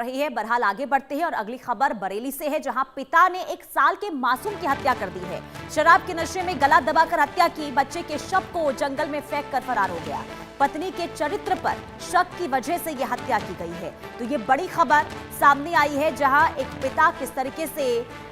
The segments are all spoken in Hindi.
रही है। बहरहाल आगे बढ़ते हैं और अगली खबर बरेली से है, जहां पिता ने 1 साल के मासूम की हत्या कर दी है। शराब के नशे में गला दबाकर हत्या की, बच्चे के शव को जंगल में फेंक कर फरार हो गया। पत्नी के चरित्र पर शक की वजह से यह हत्या की गई है। तो ये बड़ी खबर सामने आई है, जहां एक पिता किस तरीके से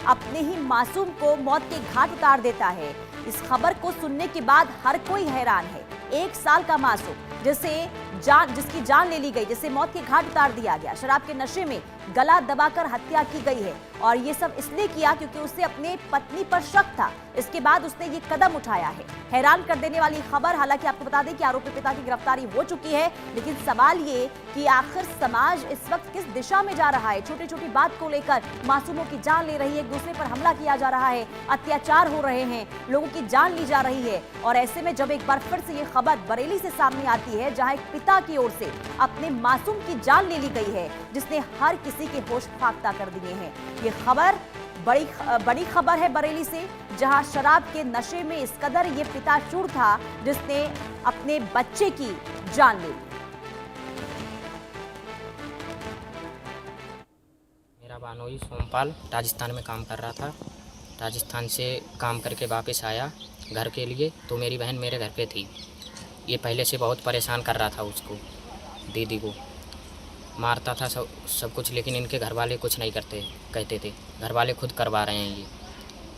अपने ही मासूम को मौत के घाट उतार देता है। इस खबर को सुनने के बाद हर कोई हैरान है। 1 साल का मासूम जिसकी जान ले ली गई, जिसे मौत के घाट उतार दिया गया, शराब के नशे में गला दबाकर हत्या की गई है। और ये सब इसलिए किया क्योंकि उसे अपने पत्नी पर शक था। इसके बाद उसने ये कदम उठाया है। हैरान कर देने वाली खबर। हालांकि आपको बता दें कि आरोपी पिता की गिरफ्तारी हो चुकी है, लेकिन सवाल ये कि आखिर समाज इस वक्त किस दिशा में जा रहा है। छोटी छोटी बात को लेकर मासूमों की जान ले रही है, एक दूसरे पर हमला किया जा रहा है, अत्याचार हो रहे हैं, लोगों की जान ली जा रही है। और ऐसे में जब एक बार फिर से ये खबर बरेली से सामने आती है, जहां एक पिता की ओर से अपने मासूम की जान ले ली गई है, जिसने हर किसी के होश फाख्ता कर दिए हैं। ये खबर बड़ी खबर है बरेली से, जहां शराब के नशे में इस कदर ये पिता चूर था, जिसने अपने बच्चे की जान ले ली। मेरा बानोई सोमपाल राजस्थान में काम कर रहा था। राजस्थान से काम करके वापस आया घर के लिए, तो मेरी बहन मेरे घर पे थी। ये पहले से बहुत परेशान कर रहा था उसको, दीदी को मारता था सब कुछ, लेकिन इनके घर वाले कुछ नहीं कहते थे। घर वाले खुद करवा रहे हैं ये।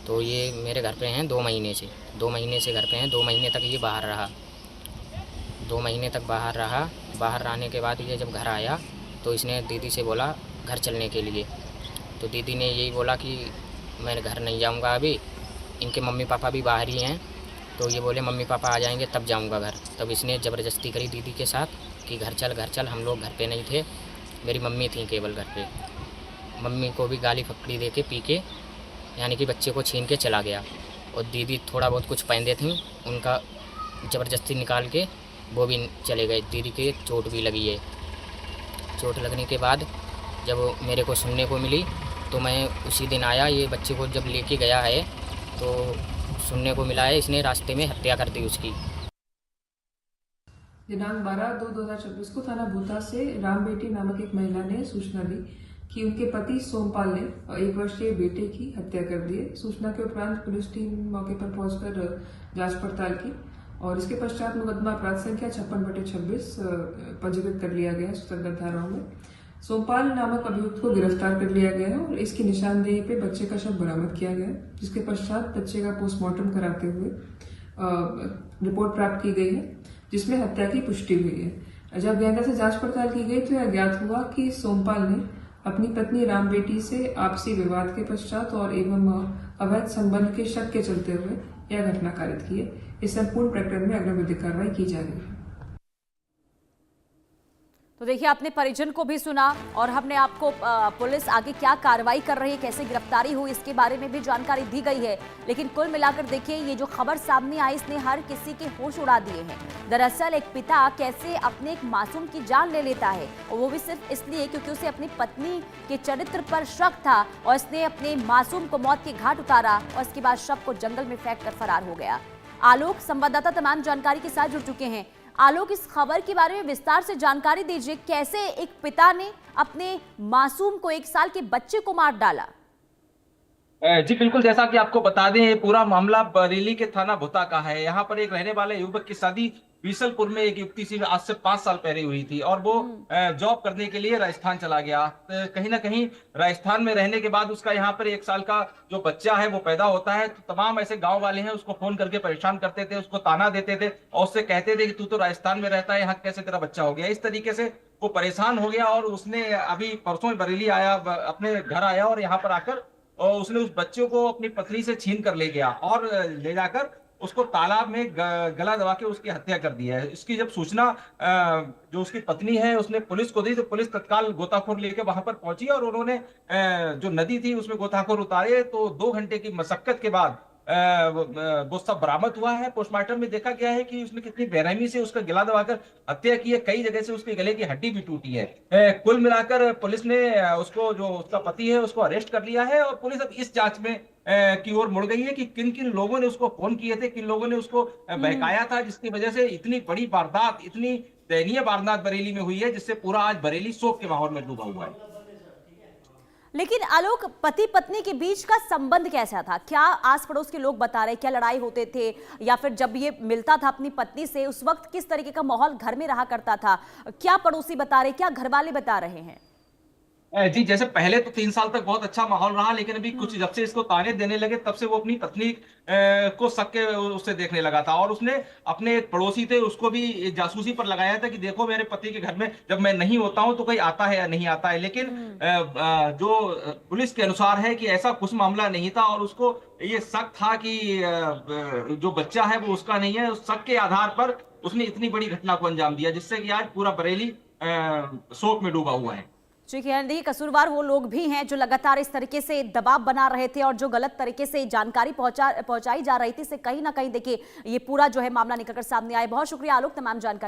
तो ये मेरे घर पे हैं 2 महीने से। 2 महीने से घर पे हैं। 2 महीने तक ये बाहर रहा। 2 महीने तक बाहर रहा। बाहर रहने के बाद ये जब घर आया तो इसने दीदी से बोला घर चलने के लिए। तो दीदी ने यही बोला कि मैं घर नहीं जाऊंगा अभी, इनके मम्मी पापा भी बाहर ही हैं। तो ये बोले मम्मी पापा आ जाएंगे तब जाऊंगा घर। तब इसने ज़बरदस्ती करी दीदी के साथ कि घर चल। हम लोग घर पे नहीं थे, मेरी मम्मी थी केवल घर पे। मम्मी को भी गाली फकड़ी दे के पी के, यानी कि बच्चे को छीन के चला गया। और दीदी थोड़ा बहुत कुछ पहनते थी, उनका ज़बरदस्ती निकाल के वो भी चले गए। दीदी के चोट भी लगी है। चोट लगने के बाद जब मेरे को सुनने को मिली तो मैं उसी दिन आया। ये बच्चे को जब लेके गया है तो सुनने को मिला है इसने रास्ते में हत्या कर दी उसकी। दिनांक 12/2/2026 को थाना भूता से राम बेटी नामक एक महिला ने सूचना दी कि उनके पति सोमपाल ने 1 वर्षीय बेटे की हत्या कर दी है। सूचना के उपरांत पुलिस टीम मौके पर पहुंचकर जांच पड़ताल की और इसके पश्चात मुकदमा अपराध संख्या 56/26 पंजीकृत कर लिया गया है सुसंगत धाराओं में। सोमपाल नामक अभियुक्त को गिरफ्तार कर लिया गया है और इसकी निशानदेही पे बच्चे का शव बरामद किया गया है, जिसके पश्चात बच्चे का पोस्टमार्टम कराते हुए रिपोर्ट प्राप्त की गई है, जिसमें हत्या की पुष्टि हुई है। जब गहनता से जांच पड़ताल की गई तो यह ज्ञात हुआ कि सोमपाल ने अपनी पत्नी राम बेटी से आपसी विवाद के पश्चात और एवं अवैध संबंध के शक के चलते हुए यह घटना कारित की है। इस संपूर्ण प्रकरण में अग्रिम विधिक कार्रवाई की जा रही है। तो देखिए, आपने परिजन को भी सुना और हमने आपको पुलिस आगे क्या कार्रवाई कर रही है, कैसे गिरफ्तारी हुई, इसके बारे में भी जानकारी दी गई है। लेकिन कुल मिलाकर देखिए, ये जो खबर सामने आई इसने हर किसी के होश उड़ा दिए हैं। दरअसल एक पिता कैसे अपने एक मासूम की जान ले लेता है, और वो भी सिर्फ इसलिए क्योंकि उसे अपनी पत्नी के चरित्र पर शक था और इसने अपने मासूम को मौत के घाट उतारा और इसके बाद शव को जंगल में फेंक कर फरार हो गया। आलोक संवाददाता तमाम जानकारी के साथ जुड़ चुके हैं। आलोक, इस खबर के बारे में विस्तार से जानकारी दीजिए। कैसे एक पिता ने अपने मासूम को 1 साल के बच्चे को मार डाला? जी बिल्कुल, जैसा कि आपको बता दें, ये पूरा मामला बरेली के थाना भुता का है। यहाँ पर एक रहने वाले युवक की शादी बीसलपुर में एक युवती से आज से 5 साल पहले हुई थी और वो जॉब करने के लिए राजस्थान चला गया। तो कहीं ना कहीं राजस्थान में रहने के बाद उसका यहाँ पर 1 साल का जो बच्चा है वो पैदा होता है। तो तमाम ऐसे गांव वाले हैं उसको फोन करके परेशान करते थे, उसको ताना देते थे और उससे कहते थे कि तू तो राजस्थान में रहता है, यहाँ कैसे तेरा बच्चा हो गया। इस तरीके से वो परेशान हो गया और उसने अभी परसों बरेली आया, अपने घर आया और यहाँ पर आकर और उसने उस बच्चे को अपनी पत्नी से छीन कर ले गया और ले जाकर उसको तालाब में गला दबा के उसकी हत्या कर दी है। इसकी जब सूचना जो उसकी पत्नी है उसने पुलिस को दी तो पुलिस तत्काल गोताखोर लेके वहां पर पहुंची और उन्होंने जो नदी थी उसमें गोताखोर उतारे। तो 2 घंटे की मशक्कत के बाद वो सब बरामद हुआ है। पोस्टमार्टम में देखा गया है कि उसने कितनी बेरहमी से उसका गला दबाकर हत्या की है। कई जगह से उसके गले की हड्डी भी टूटी है। कुल मिलाकर पुलिस ने उसको, जो उसका पति है, उसको अरेस्ट कर लिया है और पुलिस अब इस जांच में की ओर मुड़ गई है कि किन किन लोगों ने उसको फोन किए थे, किन लोगों ने उसको बहकाया था, जिसकी वजह से इतनी बड़ी वारदात, इतनी दयनीय वारदात बरेली में हुई है, जिससे पूरा आज बरेली शोक के माहौल में डूबा हुआ है। लेकिन आलोक, पति पत्नी के बीच का संबंध कैसा था? क्या आस पड़ोस के लोग बता रहे, क्या लड़ाई होते थे, या फिर जब ये मिलता था अपनी पत्नी से उस वक्त किस तरीके का माहौल घर में रहा करता था? क्या पड़ोसी बता रहे, क्या घर वाले बता रहे हैं? जी, जैसे पहले तो 3 साल तक बहुत अच्छा माहौल रहा, लेकिन अभी कुछ जब से इसको ताने देने लगे तब से वो अपनी पत्नी को शक के उससे देखने लगा था, और उसने अपने एक पड़ोसी थे उसको भी जासूसी पर लगाया था कि देखो मेरे पति के घर में जब मैं नहीं होता हूं तो कोई आता है या नहीं आता है। लेकिन जो पुलिस के अनुसार है कि ऐसा कुछ मामला नहीं था, और उसको ये शक था कि जो बच्चा है वो उसका नहीं है। उस शक के आधार पर उसने इतनी बड़ी घटना को अंजाम दिया, जिससे कि आज पूरा बरेली शोक में डूबा हुआ है। जी, देखिए, कसूरवार वो लोग भी हैं जो लगातार इस तरीके से दबाव बना रहे थे और जो गलत तरीके से जानकारी पहुंचाई जा रही थी, से कहीं ना कहीं देखिए ये पूरा जो है मामला निकलकर सामने आया। बहुत शुक्रिया आलोक, तमाम जानकारी